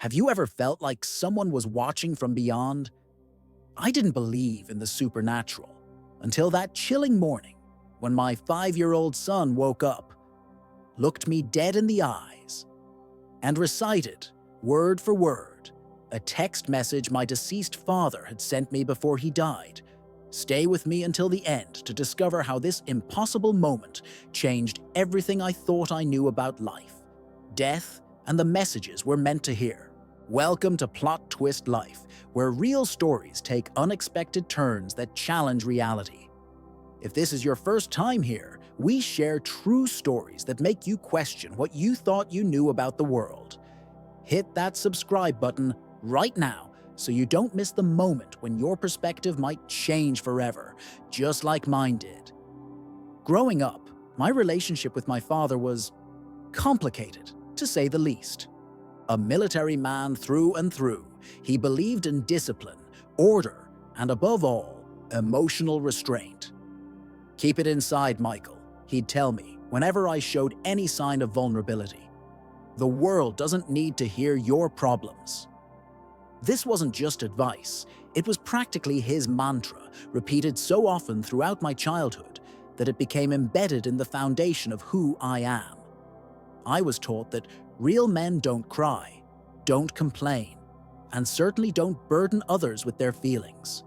Have you ever felt like someone was watching from beyond? I didn't believe in the supernatural until that chilling morning when my 5-year-old son woke up, looked me dead in the eyes, and recited, word for word, a text message my deceased father had sent me before he died. Stay with me until the end to discover how this impossible moment changed everything I thought I knew about life, death, and the messages we're meant to hear. Welcome to Plot Twist Life, where real stories take unexpected turns that challenge reality. If this is your first time here, we share true stories that make you question what you thought you knew about the world. Hit that subscribe button right now so you don't miss the moment when your perspective might change forever, just like mine did. Growing up, my relationship with my father was complicated, to say the least. A military man through and through, he believed in discipline, order, and above all, emotional restraint. "Keep it inside, Michael," he'd tell me whenever I showed any sign of vulnerability. "The world doesn't need to hear your problems." This wasn't just advice, it was practically his mantra, repeated so often throughout my childhood that it became embedded in the foundation of who I am. I was taught that real men don't cry, don't complain, and certainly don't burden others with their feelings.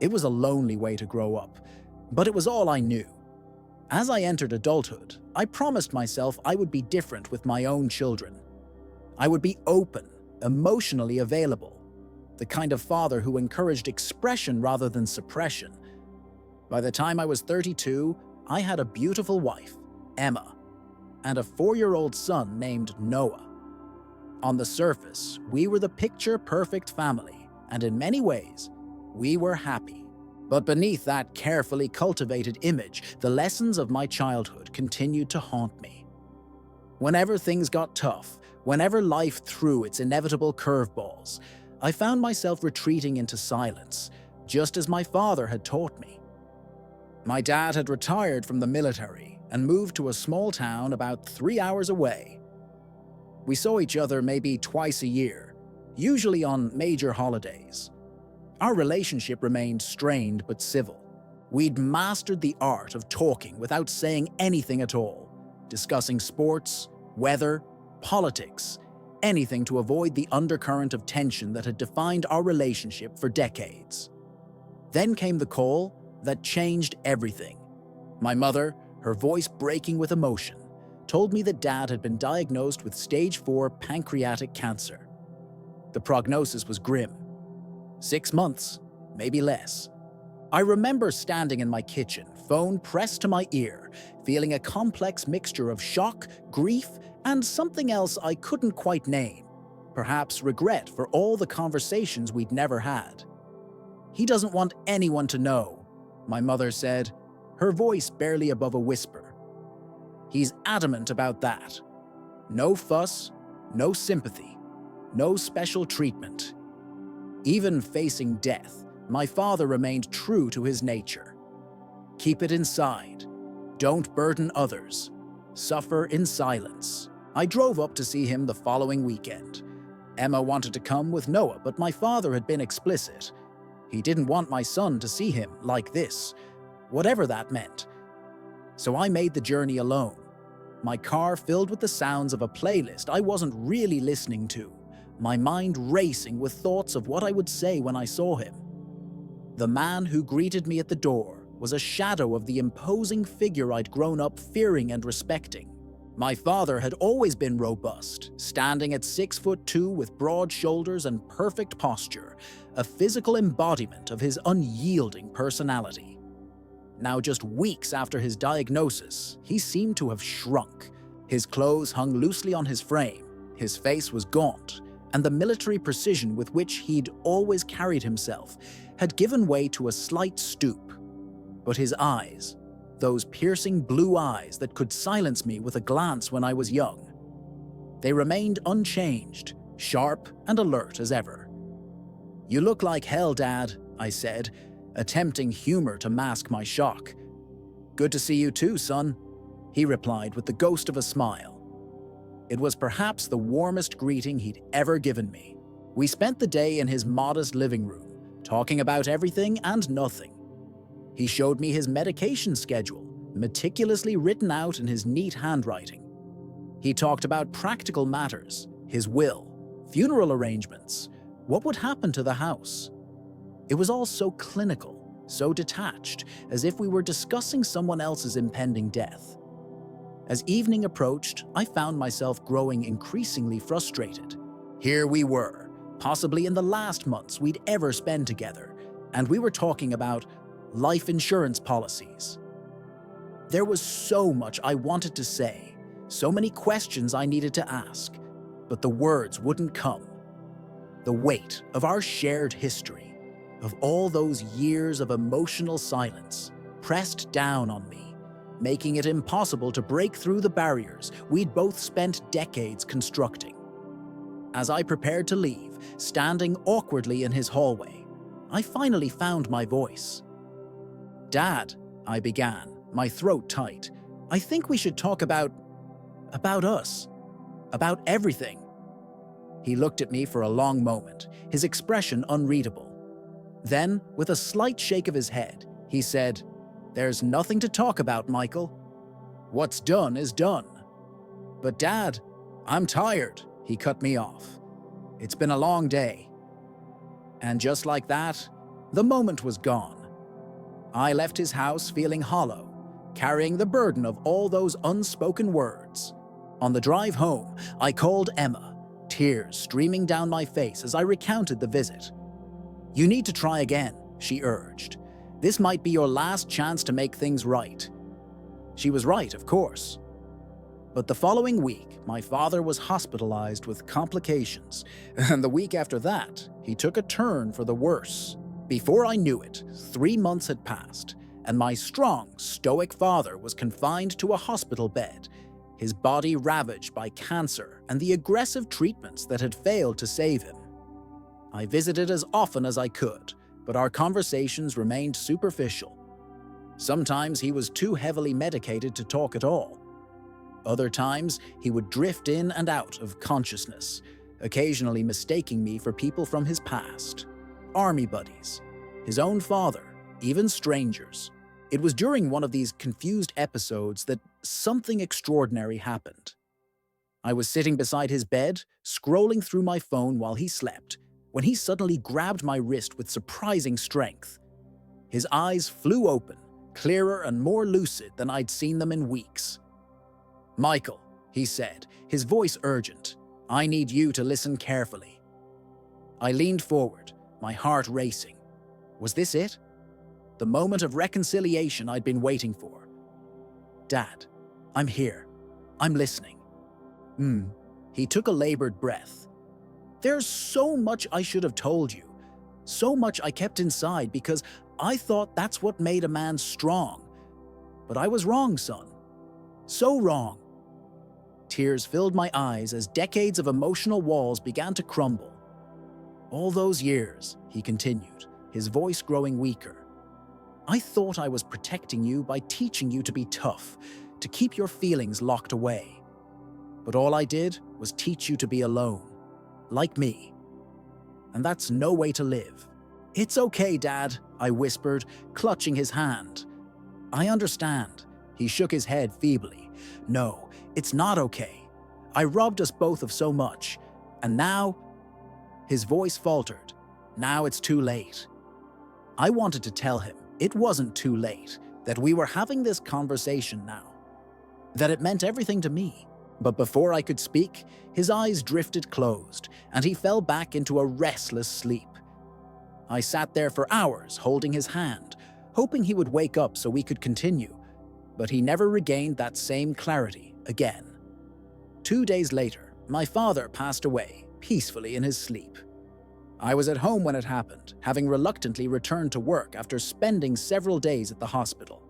It was a lonely way to grow up, but it was all I knew. As I entered adulthood, I promised myself I would be different with my own children. I would be open, emotionally available, the kind of father who encouraged expression rather than suppression. By the time I was 32, I had a beautiful wife, Emma, and a 4-year-old son named Noah. On the surface, we were the picture-perfect family, and in many ways, we were happy. But beneath that carefully cultivated image, the lessons of my childhood continued to haunt me. Whenever things got tough, whenever life threw its inevitable curveballs, I found myself retreating into silence, just as my father had taught me. My dad had retired from the military and moved to a small town about 3 hours away. We saw each other maybe twice a year, usually on major holidays. Our relationship remained strained but civil. We'd mastered the art of talking without saying anything at all, discussing sports, weather, politics, anything to avoid the undercurrent of tension that had defined our relationship for decades. Then came the call that changed everything. My mother, her voice breaking with emotion, told me that Dad had been diagnosed with stage 4 pancreatic cancer. The prognosis was grim. 6 months, maybe less. I remember standing in my kitchen, phone pressed to my ear, feeling a complex mixture of shock, grief, and something else I couldn't quite name. Perhaps regret for all the conversations we'd never had. "He doesn't want anyone to know," my mother said, her voice barely above a whisper. "He's adamant about that. No fuss, no sympathy, no special treatment." Even facing death, my father remained true to his nature. "Keep it inside. Don't burden others. Suffer in silence." I drove up to see him the following weekend. Emma wanted to come with Noah, but my father had been explicit. He didn't want my son to see him like this, whatever that meant. So I made the journey alone, my car filled with the sounds of a playlist I wasn't really listening to, my mind racing with thoughts of what I would say when I saw him. The man who greeted me at the door was a shadow of the imposing figure I'd grown up fearing and respecting. My father had always been robust, standing at 6'2" with broad shoulders and perfect posture, a physical embodiment of his unyielding personality. Now, just weeks after his diagnosis, he seemed to have shrunk. His clothes hung loosely on his frame, his face was gaunt, and the military precision with which he'd always carried himself had given way to a slight stoop. But his eyes, those piercing blue eyes that could silence me with a glance when I was young, they remained unchanged, sharp and alert as ever. "You look like hell, Dad," I said, attempting humor to mask my shock. "Good to see you too, son," he replied with the ghost of a smile. It was perhaps the warmest greeting he'd ever given me. We spent the day in his modest living room, talking about everything and nothing. He showed me his medication schedule, meticulously written out in his neat handwriting. He talked about practical matters, his will, funeral arrangements, what would happen to the house. It was all so clinical, so detached, as if we were discussing someone else's impending death. As evening approached, I found myself growing increasingly frustrated. Here we were, possibly in the last months we'd ever spend together, and we were talking about life insurance policies. There was so much I wanted to say, so many questions I needed to ask, but the words wouldn't come. The weight of our shared history, of all those years of emotional silence, pressed down on me, making it impossible to break through the barriers we'd both spent decades constructing. As I prepared to leave, standing awkwardly in his hallway, I finally found my voice. "Dad," I began, my throat tight, "I think we should talk about us, about everything." He looked at me for a long moment, his expression unreadable. Then, with a slight shake of his head, he said, "There's nothing to talk about, Michael. What's done is done." "But Dad, I'm tired," he cut me off. "It's been a long day." And just like that, the moment was gone. I left his house feeling hollow, carrying the burden of all those unspoken words. On the drive home, I called Emma, tears streaming down my face as I recounted the visit. "You need to try again," she urged. "This might be your last chance to make things right." She was right, of course. But the following week, my father was hospitalized with complications, and the week after that, he took a turn for the worse. Before I knew it, 3 months had passed, and my strong, stoic father was confined to a hospital bed, his body ravaged by cancer and the aggressive treatments that had failed to save him. I visited as often as I could, but our conversations remained superficial. Sometimes he was too heavily medicated to talk at all. Other times, he would drift in and out of consciousness, occasionally mistaking me for people from his past. Army buddies, his own father, even strangers. It was during one of these confused episodes that something extraordinary happened. I was sitting beside his bed, scrolling through my phone while he slept, when he suddenly grabbed my wrist with surprising strength. His eyes flew open, clearer and more lucid than I'd seen them in weeks. "Michael," he said, his voice urgent, "I need you to listen carefully." I leaned forward, my heart racing. Was this it? The moment of reconciliation I'd been waiting for. "Dad, I'm here. I'm listening." He took a labored breath. "There's so much I should have told you. So much I kept inside because I thought that's what made a man strong. But I was wrong, son. So wrong." Tears filled my eyes as decades of emotional walls began to crumble. "All those years," he continued, his voice growing weaker, "I thought I was protecting you by teaching you to be tough, to keep your feelings locked away. But all I did was teach you to be alone, like me. And that's no way to live." "It's okay, Dad," I whispered, clutching his hand. "I understand." He shook his head feebly. "No, it's not okay. I robbed us both of so much, and now..." His voice faltered. "Now it's too late." I wanted to tell him it wasn't too late, that we were having this conversation now, that it meant everything to me. But before I could speak, his eyes drifted closed, and he fell back into a restless sleep. I sat there for hours holding his hand, hoping he would wake up so we could continue, but he never regained that same clarity again. 2 days later, my father passed away, peacefully in his sleep. I was at home when it happened, having reluctantly returned to work after spending several days at the hospital.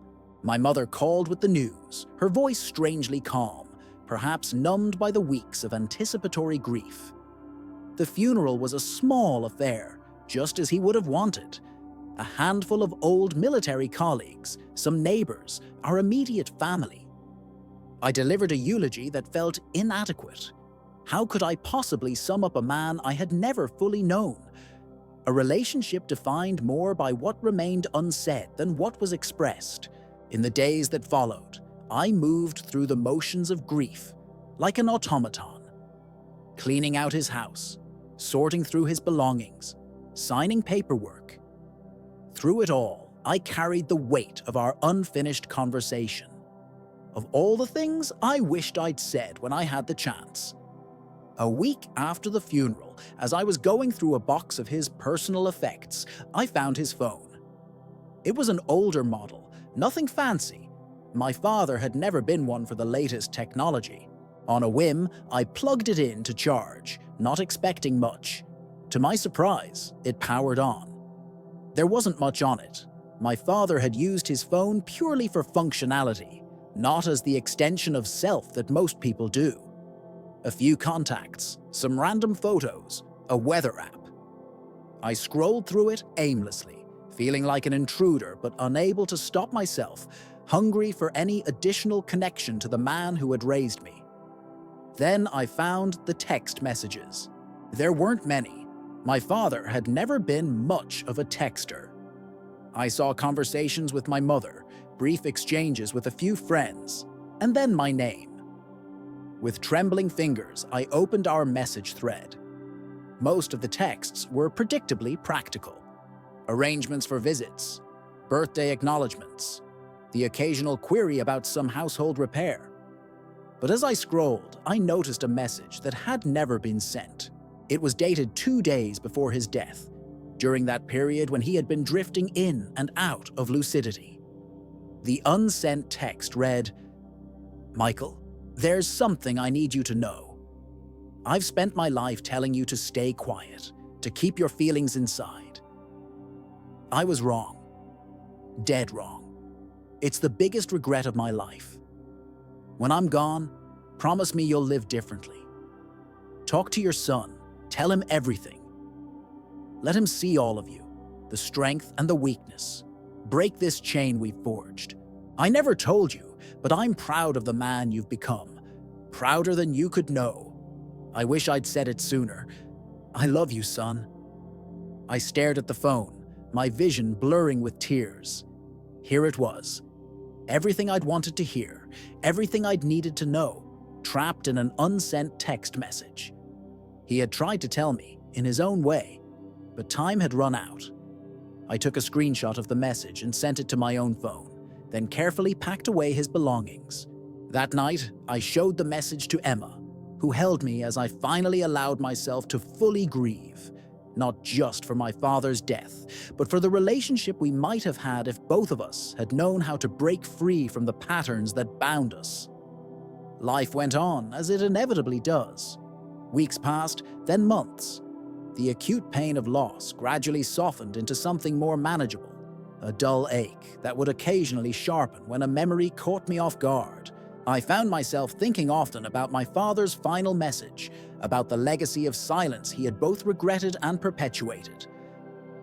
My mother called with the news, her voice strangely calm, perhaps numbed by the weeks of anticipatory grief. The funeral was a small affair, just as he would have wanted. A handful of old military colleagues, some neighbors, our immediate family. I delivered a eulogy that felt inadequate. How could I possibly sum up a man I had never fully known? A relationship defined more by what remained unsaid than what was expressed. In the days that followed, I moved through the motions of grief, like an automaton. Cleaning out his house, sorting through his belongings, signing paperwork. Through it all, I carried the weight of our unfinished conversation. Of all the things I wished I'd said when I had the chance. A week after the funeral, as I was going through a box of his personal effects, I found his phone. It was an older model, nothing fancy. My father had never been one for the latest technology. On a whim, I plugged it in to charge, not expecting much. To my surprise, it powered on. There wasn't much on it. My father had used his phone purely for functionality, not as the extension of self that most people do. A few contacts, some random photos, a weather app. I scrolled through it aimlessly, feeling like an intruder but unable to stop myself, hungry for any additional connection to the man who had raised me. Then I found the text messages. There weren't many. My father had never been much of a texter. I saw conversations with my mother, brief exchanges with a few friends, and then my name. With trembling fingers, I opened our message thread. Most of the texts were predictably practical. Arrangements for visits, birthday acknowledgements, the occasional query about some household repair. But as I scrolled, I noticed a message that had never been sent. It was dated 2 days before his death, during that period when he had been drifting in and out of lucidity. The unsent text read, "Michael, there's something I need you to know. I've spent my life telling you to stay quiet, to keep your feelings inside. I was wrong. Dead wrong. It's the biggest regret of my life. When I'm gone, promise me you'll live differently. Talk to your son. Tell him everything. Let him see all of you, the strength and the weakness. Break this chain we've forged. I never told you, but I'm proud of the man you've become. Prouder than you could know. I wish I'd said it sooner. I love you, son." I stared at the phone, my vision blurring with tears. Here it was. Everything I'd wanted to hear, everything I'd needed to know, trapped in an unsent text message. He had tried to tell me, in his own way, but time had run out. I took a screenshot of the message and sent it to my own phone, then carefully packed away his belongings. That night, I showed the message to Emma, who held me as I finally allowed myself to fully grieve, not just for my father's death, but for the relationship we might have had if both of us had known how to break free from the patterns that bound us. Life went on, as it inevitably does. Weeks passed, then months. The acute pain of loss gradually softened into something more manageable, a dull ache that would occasionally sharpen when a memory caught me off guard. I found myself thinking often about my father's final message, about the legacy of silence he had both regretted and perpetuated.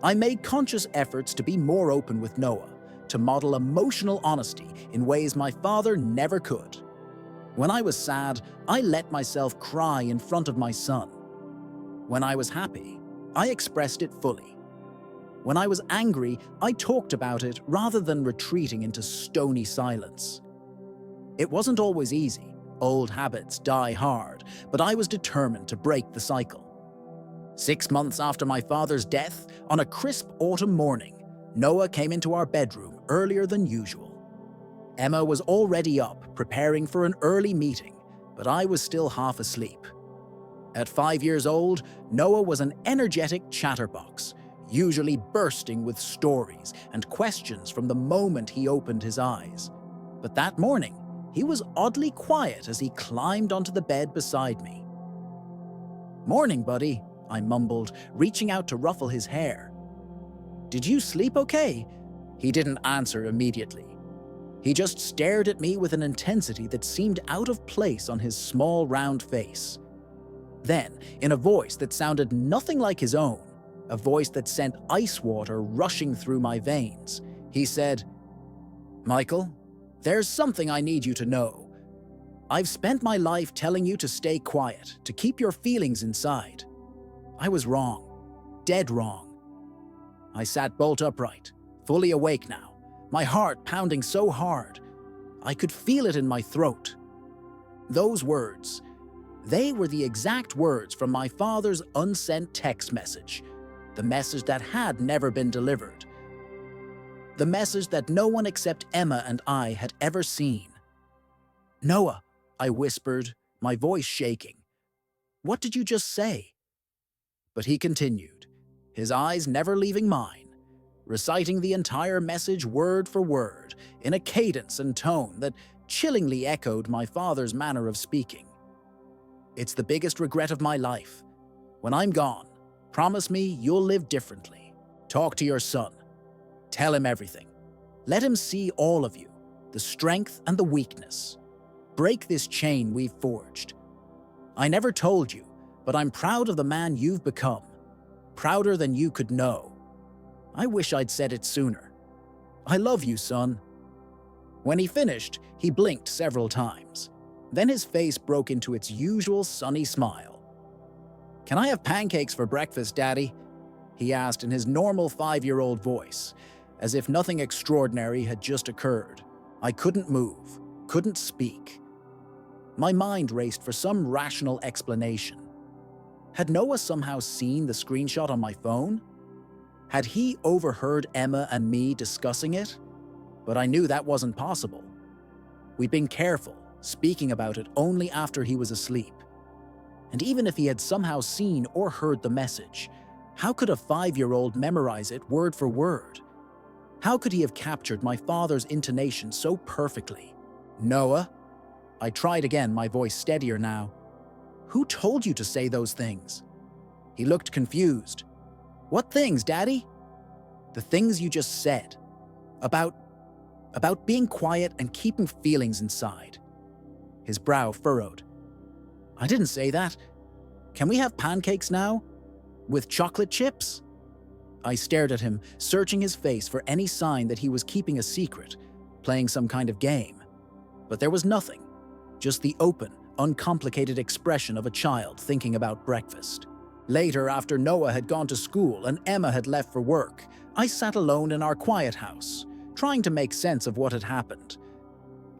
I made conscious efforts to be more open with Noah, to model emotional honesty in ways my father never could. When I was sad, I let myself cry in front of my son. When I was happy, I expressed it fully. When I was angry, I talked about it rather than retreating into stony silence. It wasn't always easy. Old habits die hard, but I was determined to break the cycle. 6 months after my father's death, on a crisp autumn morning, Noah came into our bedroom earlier than usual. Emma was already up, preparing for an early meeting, but I was still half asleep. At 5 years old, Noah was an energetic chatterbox, usually bursting with stories and questions from the moment he opened his eyes. But that morning, he was oddly quiet as he climbed onto the bed beside me. "Morning, buddy," I mumbled, reaching out to ruffle his hair. "Did you sleep okay?" He didn't answer immediately. He just stared at me with an intensity that seemed out of place on his small, round face. Then, in a voice that sounded nothing like his own, a voice that sent ice water rushing through my veins, he said, "Michael, there's something I need you to know. I've spent my life telling you to stay quiet, to keep your feelings inside. I was wrong. Dead wrong. I sat bolt upright, fully awake now, my heart pounding so hard. I could feel it in my throat. Those words, they were the exact words from my father's unsent text message, the message that had never been delivered. The message that no one except Emma and I had ever seen. "Noah," I whispered, my voice shaking. "What did you just say?" But he continued, his eyes never leaving mine, reciting the entire message word for word, in a cadence and tone that chillingly echoed my father's manner of speaking. "It's the biggest regret of my life. When I'm gone, promise me you'll live differently. Talk to your son. Tell him everything. Let him see all of you, the strength and the weakness. Break this chain we've forged. I never told you, but I'm proud of the man you've become. Prouder than you could know. I wish I'd said it sooner. I love you, son." When he finished, he blinked several times. Then his face broke into its usual sunny smile. "Can I have pancakes for breakfast, Daddy?" he asked in his normal 5-year-old voice, as if nothing extraordinary had just occurred. I couldn't move, couldn't speak. My mind raced for some rational explanation. Had Noah somehow seen the screenshot on my phone? Had he overheard Emma and me discussing it? But I knew that wasn't possible. We'd been careful, speaking about it only after he was asleep. And even if he had somehow seen or heard the message, how could a 5-year-old memorize it word for word? How could he have captured my father's intonation so perfectly? "Noah?" I tried again, my voice steadier now. "Who told you to say those things?" He looked confused. "What things, Daddy?" "The things you just said. About being quiet and keeping feelings inside." His brow furrowed. "I didn't say that. Can we have pancakes now? With chocolate chips?" I stared at him, searching his face for any sign that he was keeping a secret, playing some kind of game. But there was nothing, just the open, uncomplicated expression of a child thinking about breakfast. Later, after Noah had gone to school and Emma had left for work, I sat alone in our quiet house, trying to make sense of what had happened.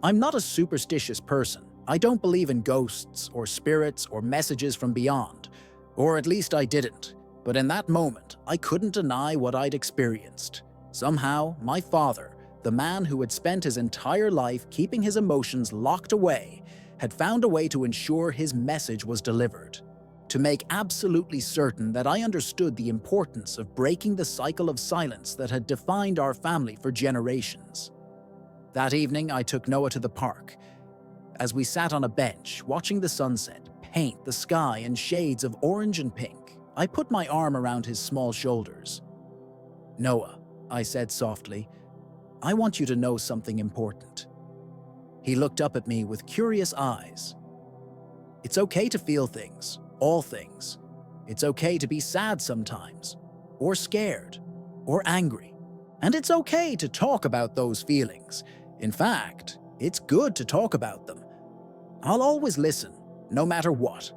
I'm not a superstitious person. I don't believe in ghosts or spirits or messages from beyond, or at least I didn't. But in that moment, I couldn't deny what I'd experienced. Somehow, my father, the man who had spent his entire life keeping his emotions locked away, had found a way to ensure his message was delivered. To make absolutely certain that I understood the importance of breaking the cycle of silence that had defined our family for generations. That evening, I took Noah to the park. As we sat on a bench, watching the sunset paint the sky in shades of orange and pink, I put my arm around his small shoulders. "Noah," I said softly, "I want you to know something important." He looked up at me with curious eyes. "It's okay to feel things, all things. It's okay to be sad sometimes, or scared, or angry. And it's okay to talk about those feelings. In fact, it's good to talk about them. I'll always listen, no matter what.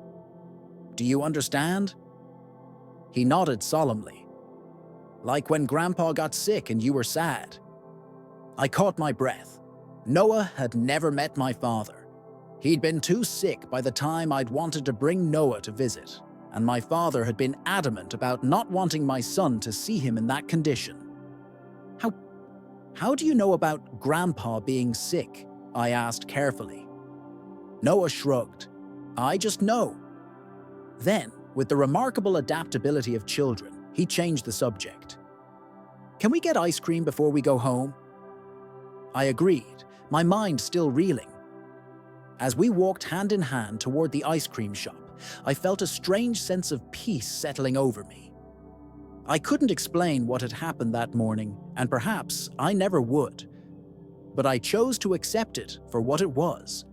Do you understand?" He nodded solemnly. "Like when Grandpa got sick and you were sad." I caught my breath. Noah had never met my father. He'd been too sick by the time I'd wanted to bring Noah to visit, and my father had been adamant about not wanting my son to see him in that condition. How do you know about Grandpa being sick?" I asked carefully. Noah shrugged. "I just know." Then, with the remarkable adaptability of children, he changed the subject. "Can we get ice cream before we go home?" I agreed, my mind still reeling. As we walked hand in hand toward the ice cream shop, I felt a strange sense of peace settling over me. I couldn't explain what had happened that morning, and perhaps I never would. But I chose to accept it for what it was.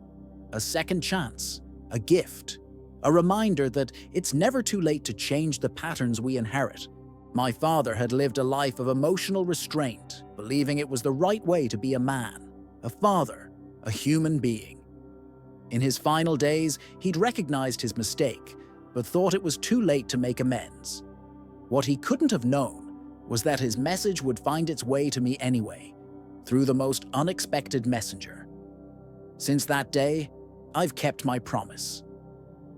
A second chance, a gift, a reminder that it's never too late to change the patterns we inherit. My father had lived a life of emotional restraint, believing it was the right way to be a man, a father, a human being. In his final days, he'd recognized his mistake, but thought it was too late to make amends. What he couldn't have known was that his message would find its way to me anyway, through the most unexpected messenger. Since that day, I've kept my promise.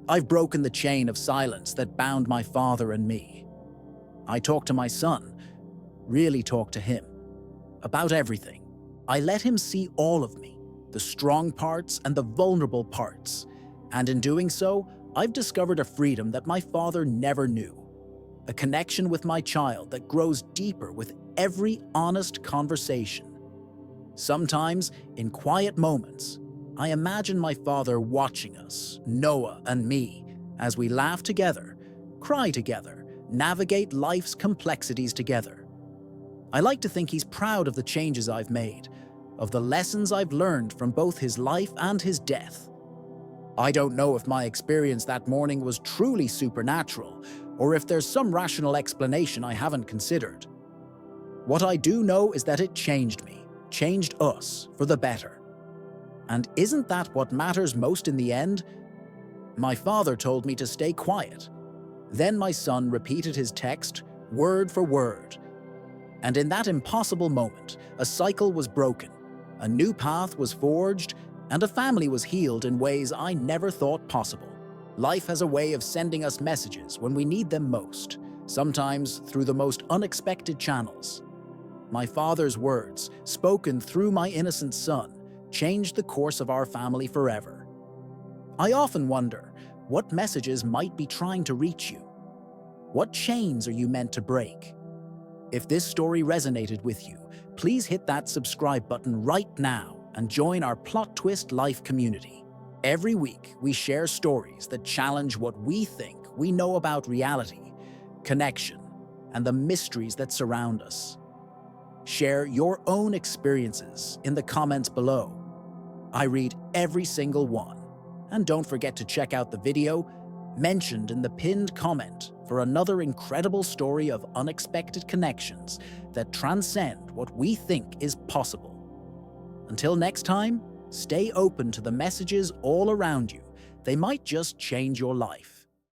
I've broken the chain of silence that bound my father and me. I talk to my son, really talk to him, about everything. I let him see all of me, the strong parts and the vulnerable parts, and in doing so, I've discovered a freedom that my father never knew. A connection with my child that grows deeper with every honest conversation. Sometimes, in quiet moments, I imagine my father watching us, Noah and me, as we laugh together, cry together, navigate life's complexities together. I like to think he's proud of the changes I've made, of the lessons I've learned from both his life and his death. I don't know if my experience that morning was truly supernatural, or if there's some rational explanation I haven't considered. What I do know is that it changed me, changed us for the better. And isn't that what matters most in the end? My father told me to stay quiet. Then my son repeated his text, word for word. And in that impossible moment, a cycle was broken, a new path was forged, and a family was healed in ways I never thought possible. Life has a way of sending us messages when we need them most, sometimes through the most unexpected channels. My father's words, spoken through my innocent son, changed the course of our family forever. I often wonder, what messages might be trying to reach you? What chains are you meant to break? If this story resonated with you, please hit that subscribe button right now and join our Plot Twist Life community. Every week, we share stories that challenge what we think we know about reality, connection, and the mysteries that surround us. Share your own experiences in the comments below. I read every single one. And don't forget to check out the video mentioned in the pinned comment for another incredible story of unexpected connections that transcend what we think is possible. Until next time, stay open to the messages all around you. They might just change your life.